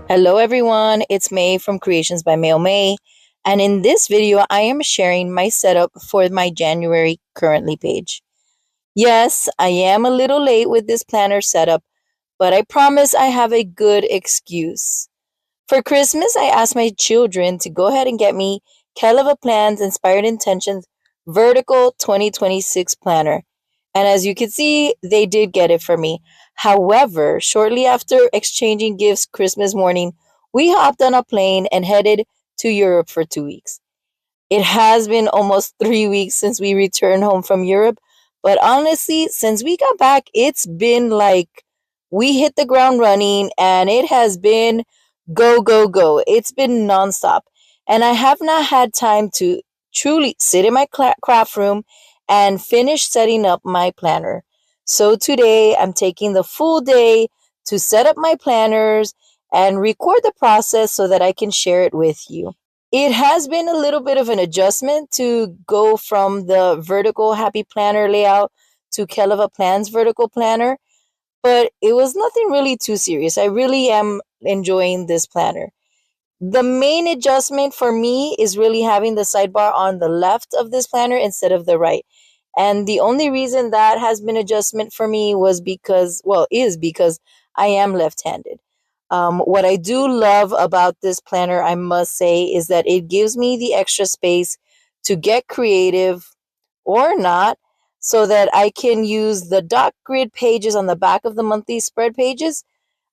Hello everyone, it's May from Creations by May, and in this video I am sharing my setup for my January currently page. Yes, I am a little late with this planner setup, but I promise I have a good excuse. For Christmas, I asked my children to go ahead and get me Kell Plans Inspired Intentions Vertical 2026 Planner. And as you can see, they did get it for me. However, shortly after exchanging gifts Christmas morning, we hopped on a plane and headed to Europe for 2 weeks. It has been almost 3 weeks since we returned home from Europe, but honestly, since we got back, it's been like we hit the ground running and it has been go, go, go. It's been nonstop. And I have not had time to truly sit in my craft room and finish setting up my planner. So today I'm taking the full day to set up my planners and record the process so that I can share it with you. It has been a little bit of an adjustment to go from the vertical happy planner layout to Kell Plans vertical planner, but it was nothing really too serious. I really am enjoying this planner. The main adjustment for me is really having the sidebar on the left of this planner instead of the right. And the only reason that has been adjustment for me is because I am left-handed. What I do love about this planner, I must say, is that it gives me the extra space to get creative or not, so that I can use the dot grid pages on the back of the monthly spread pages,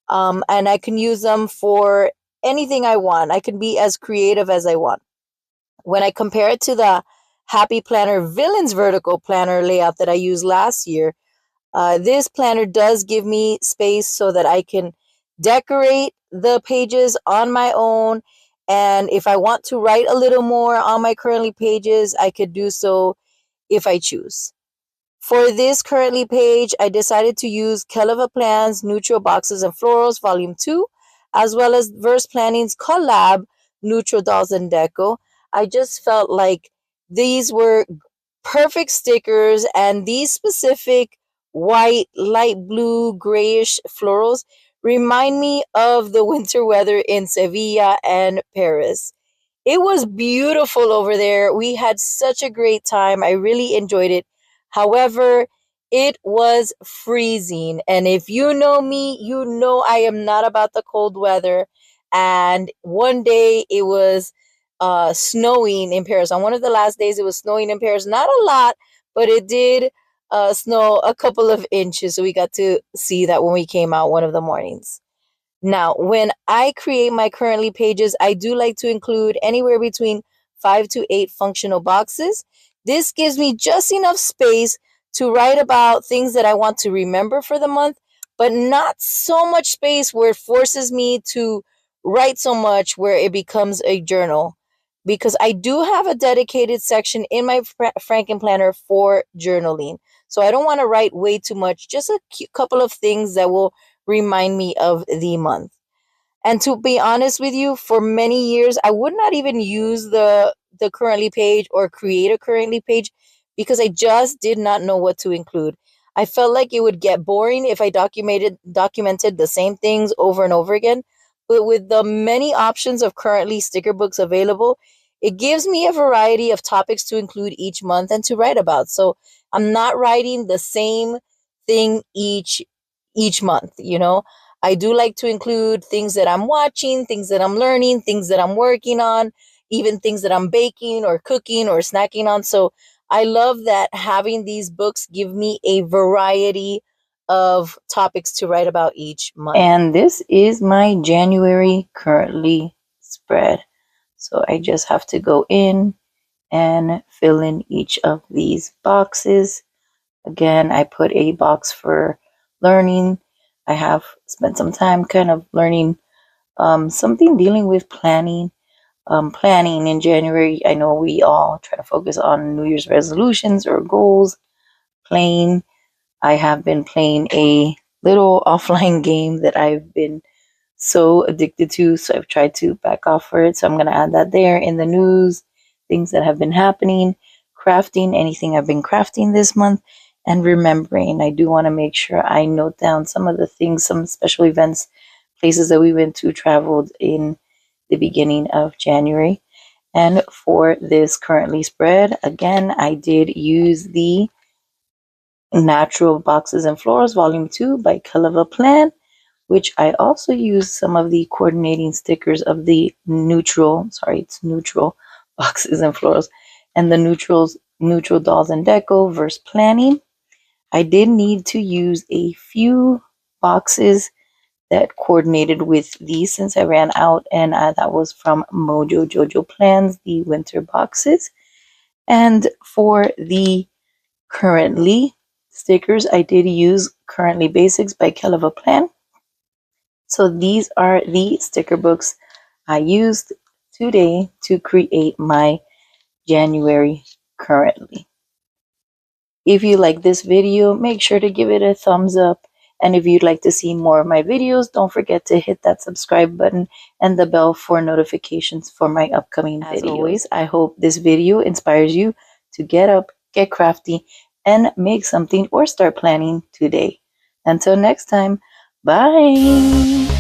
and I can use them for anything I want. I can be as creative as I want. When I compare it to the Happy Planner Villains vertical planner layout that I used last year, this planner does give me space so that I can decorate the pages on my own. And if I want to write a little more on my currently pages, I could do so if I choose. For this currently page, I decided to use Kell Plans, Neutral Boxes and Florals Volume 2, as well as Verse Planning's collab, Neutral Dolls and Deco. I just felt like these were perfect stickers, and these specific white, light blue, grayish florals remind me of the winter weather in Sevilla and Paris. It was beautiful over there. We had such a great time. I really enjoyed it. However, it was freezing. And if you know me, you know I am not about the cold weather. And one day it was snowing in Paris. On one of the last days, it was snowing in Paris. Not a lot, but it did snow a couple of inches. So we got to see that when we came out one of the mornings. Now, when I create my currently pages, I do like to include anywhere between 5 to 8 functional boxes. This gives me just enough space to write about things that I want to remember for the month, but not so much space where it forces me to write so much where it becomes a journal. Because I do have a dedicated section in my Franken planner for journaling. So I don't want to write way too much, just a couple of things that will remind me of the month. And to be honest with you, for many years, I would not even use the currently page or create a currently page because I just did not know what to include. I felt like it would get boring if I documented the same things over and over again. But with the many options of currently sticker books available, it gives me a variety of topics to include each month and to write about. So I'm not writing the same thing each month, you know. I do like to include things that I'm watching, things that I'm learning, things that I'm working on, even things that I'm baking or cooking or snacking on. So I love that having these books give me a variety of topics to write about each month. And this is my January currently spread. So I just have to go in and fill in each of these boxes. Again, I put a box for learning. I have spent some time kind of learning something dealing with planning. Planning in January, I know we all try to focus on New Year's resolutions or goals. Playing, I have been playing a little offline game that I've been so addicted to, so I've tried to back off for it. So I'm going to add that there. In the news, things that have been happening, crafting, anything I've been crafting this month, and remembering. I do want to make sure I note down some of the things, some special events places that we went to traveled in the beginning of January. And for this currently spread, again, I did use the Natural Boxes and Florals Volume 2 by Kell, which I also used some of the coordinating stickers of the neutral Boxes and Florals and the neutral dolls and deco verse planning. I did need to use a few boxes that coordinated with these since I ran out, and that was from Mojo Jojo Plans, the winter boxes. And for the currently stickers, I did use Currently Basics by Kell. So these are the sticker books I used today to create my January currently. If you like this video, make sure to give it a thumbs up. And if you'd like to see more of my videos, don't forget to hit that subscribe button and the bell for notifications for my upcoming videos. As always, I hope this video inspires you to get up, get crafty, and make something or start planning today. Until next time, bye!